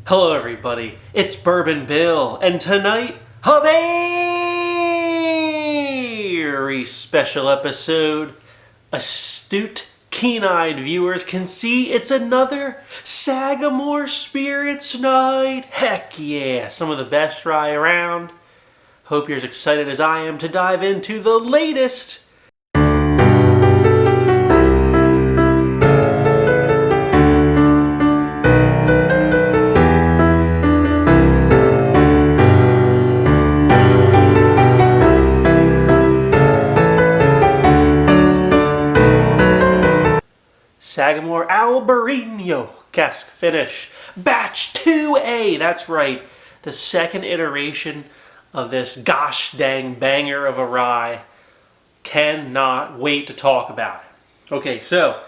Hello everybody, it's Bourbon Bill, and tonight, a very special episode. Astute, keen-eyed viewers can see it's another Sagamore Spirits night. Heck yeah, some of the best rye around. Hope you're as excited as I am to dive into the latest Sagamore Albarino Finish Batch 2A. That's right, the second iteration of this gosh dang banger of a rye. Cannot wait to talk about it. Okay, so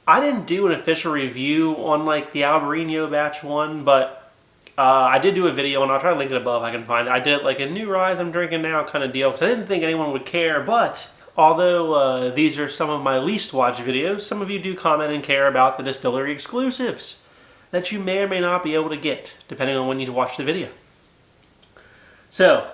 I didn't do an official review on like the Albarino Batch 1, but I did do a video, and I'll try to link it above if I can find it. I did like a new ryes I'm drinking now kind of deal, because I didn't think anyone would care, but although these are some of my least watched videos, some of you do comment and care about the distillery exclusives that you may or may not be able to get, depending on when you watch the video. So,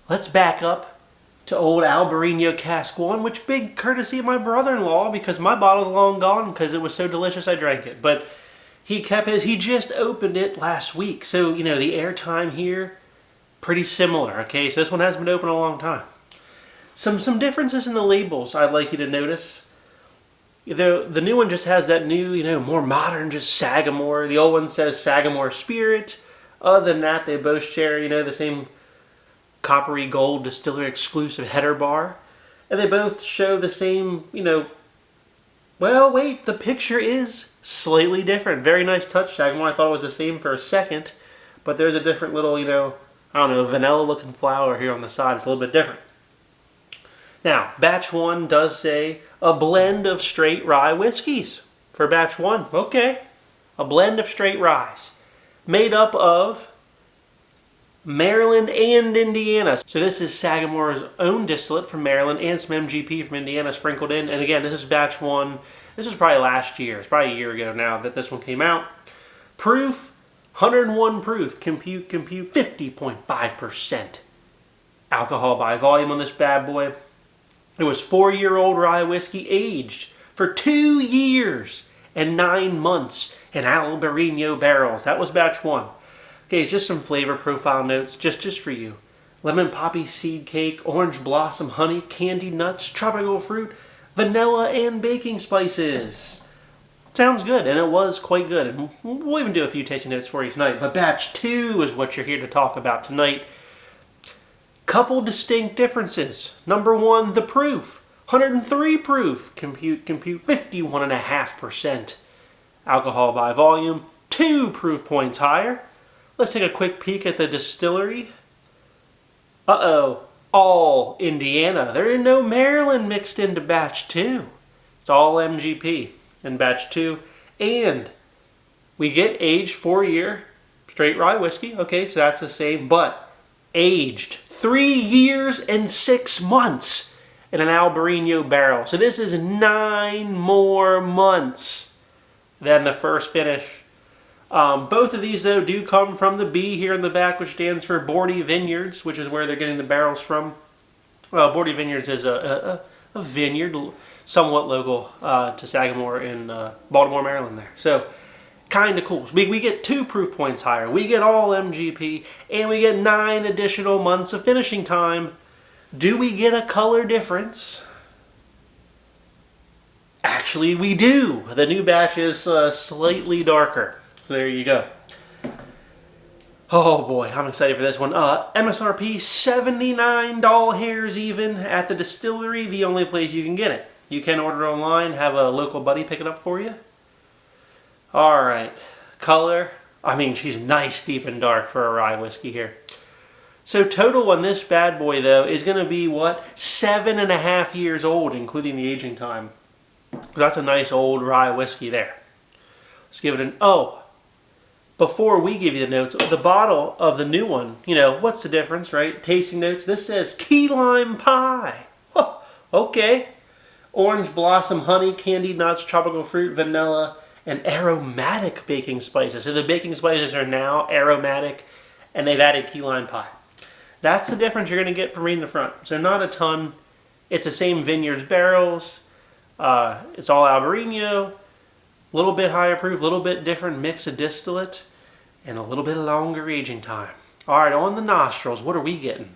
let's back up to old Albarino Cask 1, which big courtesy of my brother-in-law, because my bottle's long gone because it was so delicious I drank it. But he kept his, he just opened it last week. So, you know, the air time here, pretty similar, okay? So this one hasn't been open a long time. Some differences in the labels I'd like you to notice. The new one just has that new, you know, more modern, just Sagamore. The old one says Sagamore Spirit. Other than that, they both share, you know, the same coppery gold distiller exclusive header bar. And they both show the same, you know, well, wait, the picture is slightly different. Very nice touch, Sagamore. I thought it was the same for a second, but there's a different little, you know, I don't know, vanilla looking flower here on the side. It's a little bit different. Now, Batch 1 does say a blend of straight rye whiskeys for Batch 1. Okay, a blend of straight ryes made up of Maryland and Indiana. So this is Sagamore's own distillate from Maryland and some MGP from Indiana sprinkled in. And again, this is Batch 1. This was probably last year. It's probably a year ago now that this one came out. Proof, 101 proof. Compute, 50.5% alcohol by volume on this bad boy. It was 4-year-old rye whiskey aged for 2 years and 9 months in Albarino barrels. That was Batch 1. Okay, just some flavor profile notes just for you. Lemon poppy seed cake, orange blossom honey, candied nuts, tropical fruit, vanilla, and baking spices. Sounds good, and it was quite good. And we'll even do a few tasting notes for you tonight. But Batch 2 is what you're here to talk about tonight. Couple distinct differences. Number one, the proof. 103 proof. Compute 51.5% alcohol by volume. 2 proof points higher. Let's take a quick peek at the distillery. Uh-oh. All Indiana. There is no Maryland mixed into Batch 2. It's all MGP in Batch 2. And we get aged 4-year straight rye whiskey. Okay, so that's the same, but aged 3 years and 6 months in an Albarino barrel. So this is 9 more months than the first finish. Both of these, though, do come from the B here in the back, which stands for Bourbon Vineyards, which is where they're getting the barrels from. Well, Bourbon Vineyards is a vineyard somewhat local to Sagamore in Baltimore, Maryland there. So kind of cool. We get 2 proof points higher. We get all MGP, and we get 9 additional months of finishing time. Do we get a color difference? Actually, we do. The new batch is slightly darker. So there you go. Oh boy, I'm excited for this one. MSRP, $79 hairs even at the distillery, the only place you can get it. You can order it online, have a local buddy pick it up for you. Alright, color, I mean, she's nice deep and dark for a rye whiskey here. So total on this bad boy, though, is going to be, what, 7.5 years old, including the aging time. That's a nice old rye whiskey there. Let's give it an, before we give you the notes, the bottle of the new one, you know, what's the difference, right? Tasting notes, this says key lime pie. Oh, okay. Orange blossom honey, candied nuts, tropical fruit, vanilla, and aromatic baking spices. So the baking spices are now aromatic, and they've added key lime pie. That's the difference you're going to get from reading the front. So not a ton. It's the same vineyards barrels. It's all Albarino. A little bit higher proof, a little bit different mix of distillate, and a little bit longer aging time. All right, on the nostrils, what are we getting?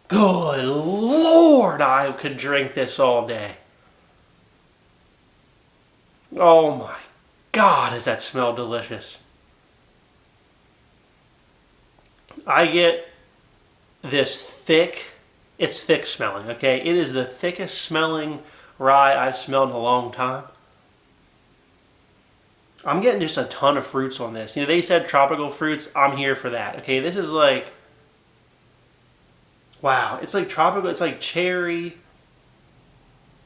Good Lord, I could drink this all day. Oh my God, does that smell delicious. I get this thick, it's thick smelling, okay? It is the thickest smelling rye I've smelled in a long time. I'm getting just a ton of fruits on this. You know, they said tropical fruits. I'm here for that, okay? This is like, wow. It's like tropical. It's like cherry,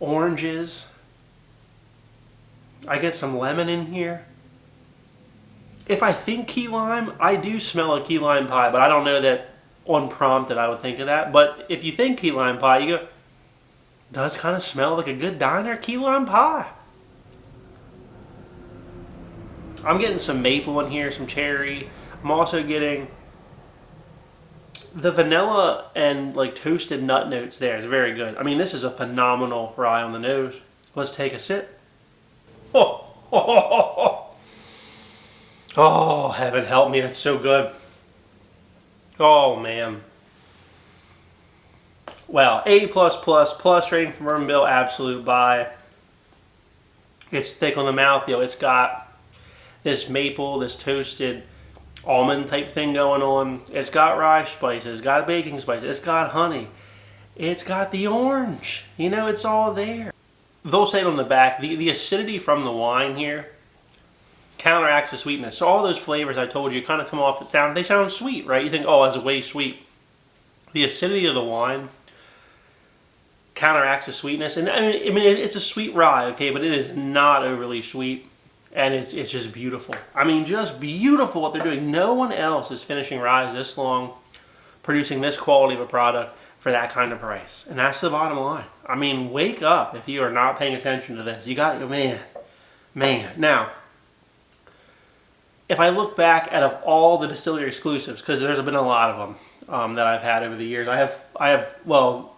oranges. I get some lemon in here. If I think key lime, I do smell a key lime pie, but I don't know that on prompt that I would think of that. But if you think key lime pie, you go, does kind of smell like a good diner key lime pie. I'm getting some maple in here, some cherry. I'm also getting the vanilla and like toasted nut notes there. It's very good. I mean, this is a phenomenal rye on the nose. Let's take a sip. Oh, oh, heaven help me. That's so good. Oh, man. Well, A++, plus rating from Bourbon Bill, absolute buy. It's thick on the mouth, yo. It's got this maple, this toasted almond type thing going on. It's got rye spices, it's got baking spices, it's got honey. It's got the orange. You know, it's all there. They'll say it on the back, the acidity from the wine here counteracts the sweetness. So all those flavors I told you kind of come off, they sound sweet, right? You think, oh, it's way sweet. The acidity of the wine counteracts the sweetness. And I mean, it's a sweet rye, okay, but it is not overly sweet. And it's just beautiful. I mean, just beautiful what they're doing. No one else is finishing ryes this long, producing this quality of a product for that kind of price. And that's the bottom line. I mean, wake up if you are not paying attention to this. You got to, man. Now, if I look back at of all the distillery exclusives, because there's been a lot of them that I've had over the years. I have, well,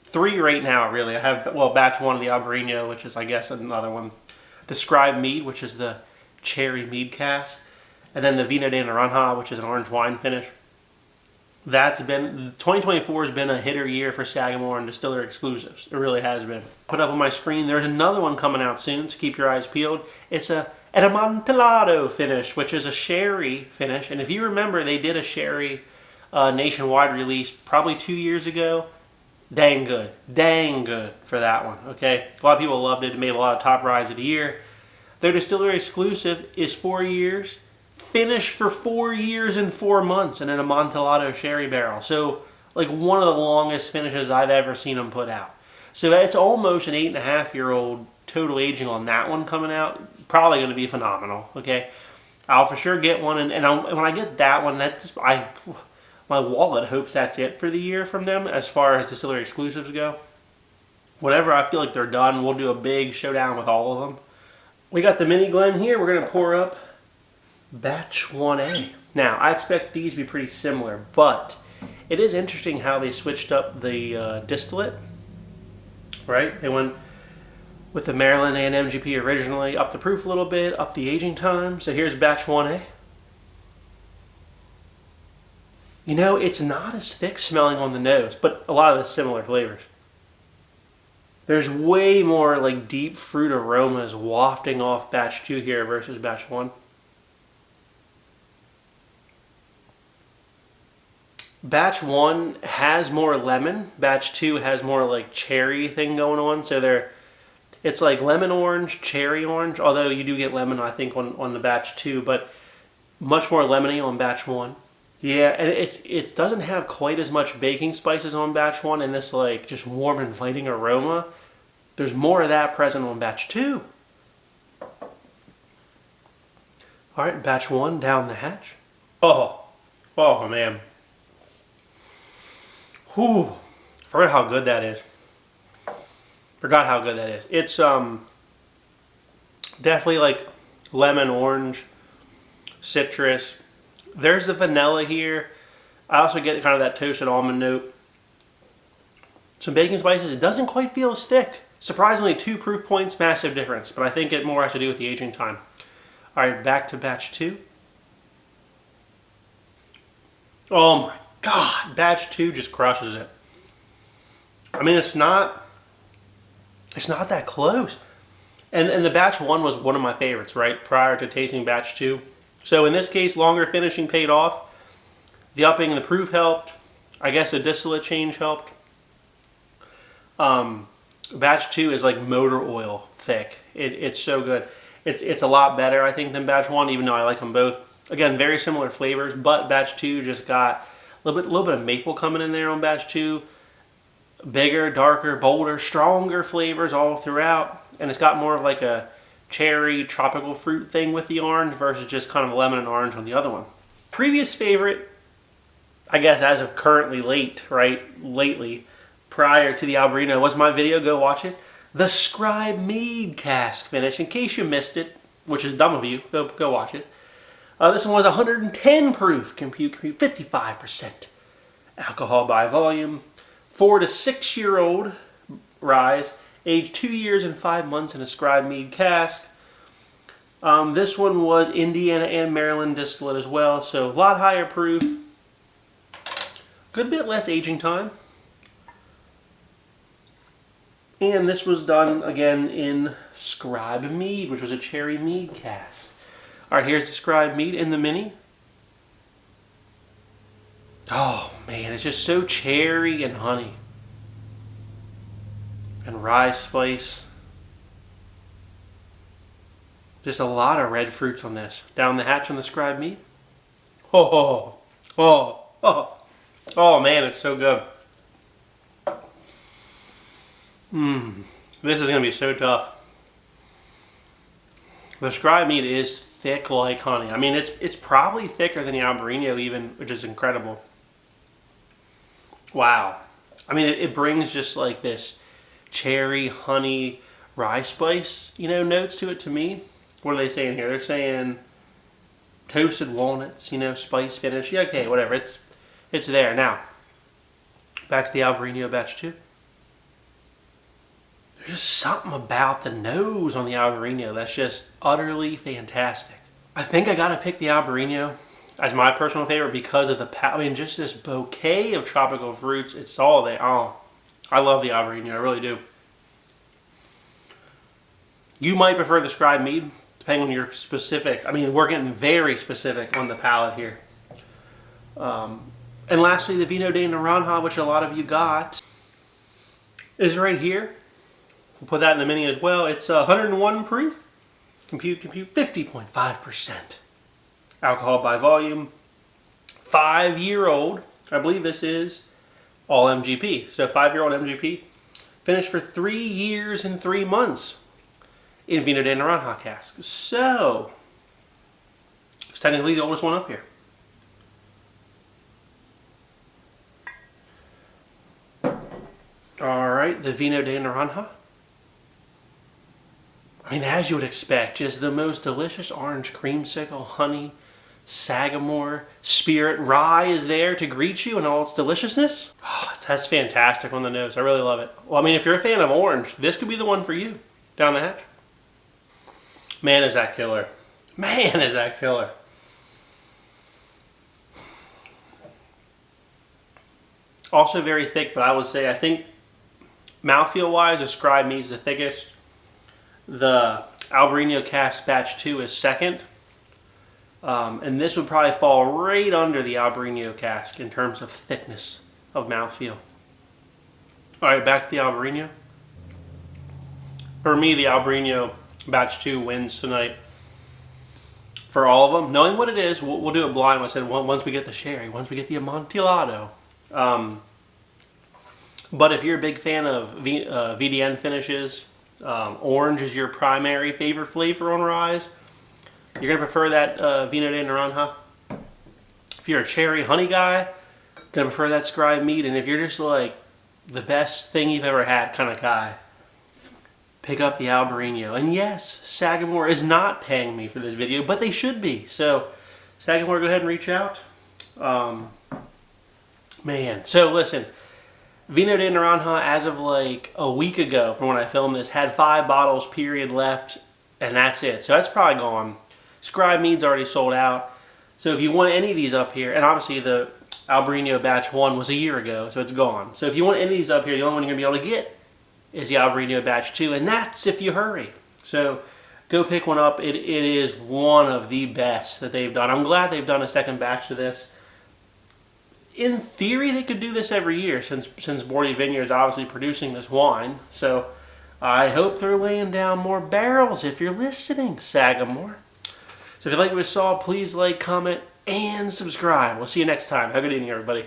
3 right now, really. I have, well, batch 1 of the Albarino, which is, I guess, another one. The Scribe Mead, which is the cherry mead cask. And then the Vino de Naranja, which is an orange wine finish. 2024 has been a hitter year for Sagamore and distillery exclusives. It really has been. Put up on my screen, there's another one coming out soon, so keep your eyes peeled. It's an Amontillado finish, which is a sherry finish. And if you remember, they did a sherry nationwide release probably 2 years ago. Dang good for that one, okay? A lot of people loved it. It made a lot of top ryes of the year. Their distillery exclusive is 4 years, finished for 4 years and 4 months in an Amontillado sherry barrel. So, like one of the longest finishes I've ever seen them put out. So it's almost an 8.5-year-old total aging on that one coming out. Probably going to be phenomenal, okay? I'll for sure get one, and when I get that one, my wallet hopes that's it for the year from them as far as distillery exclusives go. Whenever I feel like they're done, we'll do a big showdown with all of them. We got the mini Glen here. We're going to pour up batch 1A. Now, I expect these to be pretty similar, but it is interesting how they switched up the distillate, right? They went with the Maryland A&M GP originally, up the proof a little bit, up the aging time. So here's batch 1A. You know, it's not as thick smelling on the nose, but a lot of the similar flavors. There's way more like deep fruit aromas wafting off batch 2 here versus batch 1. Batch 1 has more lemon. Batch 2 has more like cherry thing going on. So it's like lemon orange, cherry orange, although you do get lemon I think on the batch 2, but much more lemony on batch 1. Yeah, and it doesn't have quite as much baking spices on batch 1 and this like just warm inviting aroma. There's more of that present on batch 2. Alright, batch 1 down the hatch. Oh man. Whew. Forgot how good that is. It's Definitely like lemon, orange, citrus. There's the vanilla here. I also get kind of that toasted almond note. Some baking spices. It doesn't quite feel as thick. Surprisingly, 2 proof points, massive difference. But I think it more has to do with the aging time. All right, back to batch 2. Oh my God, batch 2 just crushes it. I mean, it's not that close. And the batch 1 was one of my favorites, right? Prior to tasting batch 2. So in this case, longer finishing paid off. The upping and the proof helped. I guess the distillate change helped. Batch 2 is like motor oil thick. It's so good. It's a lot better, I think, than batch 1, even though I like them both. Again, very similar flavors, but batch 2 just got a little bit of maple coming in there on batch 2. Bigger, darker, bolder, stronger flavors all throughout. And it's got more of like a cherry, tropical fruit thing with the orange versus just kind of lemon and orange on the other one. Previous favorite, I guess as of currently lately, prior to the Albarino, was my video, go watch it, the Scribe Mead cask finish. In case you missed it, which is dumb of you, go watch it. This one was 110 proof, compute 55% alcohol by volume, 4 to 6 year old ryes, aged 2 years and 5 months in a Scribe Mead cask. This one was Indiana and Maryland distillate as well, so a lot higher proof, good bit less aging time. And this was done again in Scribe Mead, which was a cherry mead cask. All right, here's the Scribe Mead in the mini. Oh man, it's just so cherry and honey. And rye spice. Just a lot of red fruits on this. Down the hatch on the Scribe Mead. Oh man, it's so good. This is going to be so tough. The Scribe Mead is thick like honey. I mean, it's probably thicker than the Albarino even, which is incredible. Wow. I mean, it brings just like this cherry, honey, rye spice, notes to it to me. What are they saying here? They're saying toasted walnuts, spice finish. Yeah, okay, whatever. It's there. Now, back to the Albarino batch 2. There's just something about the nose on the Albarino that's just utterly fantastic. I think I gotta pick the Albarino as my personal favorite because of just this bouquet of tropical fruits. It's all there. Oh, I love the Albarino. I really do. You might prefer the Scribe Mead, depending on your specific. I mean, we're getting very specific on the palate here. And lastly, the Vino de Naranja, which a lot of you got, is right here. We'll put that in the mini as well. It's 101 proof. Compute 50.5% alcohol by volume. 5-year-old. I believe this is all MGP. So 5-year-old MGP. Finished for 3 years and 3 months in Vino de Naranja cask. So it's technically the oldest one up here. All right, the Vino de Naranja. I mean, as you would expect, just the most delicious orange creamsicle, honey, Sagamore, spirit, rye is there to greet you in all its deliciousness. Oh, that's fantastic on the nose. I really love it. Well, I mean, if you're a fan of orange, this could be the one for you. Down the hatch. Man, is that killer. Man, is that killer. Also very thick, but I would say, I think, mouthfeel-wise, the Scribe Mead is the thickest. The Albarino cask batch 2 is second. And this would probably fall right under the Albarino cask in terms of thickness of mouthfeel. Alright, back to the Albarino. For me, the Albarino batch 2 wins tonight. For all of them, knowing what it is, we'll do it blind. I said once we get the sherry, once we get the Amontillado. But if you're a big fan of VDN finishes, orange is your primary favorite flavor on ryes, you're going to prefer that Vino de Naranja. If you're a cherry honey guy, going to prefer that Scribe Mead. And if you're just like the best thing you've ever had kind of guy, pick up the Albarino. And yes, Sagamore is not paying me for this video, but they should be. So, Sagamore, go ahead and reach out. Man, so listen, Vino de Naranja, as of like a week ago from when I filmed this, had 5 bottles period left, and that's it. So that's probably gone. Scribe Mead's already sold out. So if you want any of these up here, and obviously the Albarino Batch 1 was a year ago, so it's gone. So if you want any of these up here, the only one you're going to be able to get is the Albarino Batch 2, and that's if you hurry. So go pick one up. It is one of the best that they've done. I'm glad they've done a second batch to this. In theory, they could do this every year since Bordy Vineyard is obviously producing this wine. So I hope they're laying down more barrels if you're listening, Sagamore. So if you like what you saw, please like, comment, and subscribe. We'll see you next time. Have a good evening, everybody.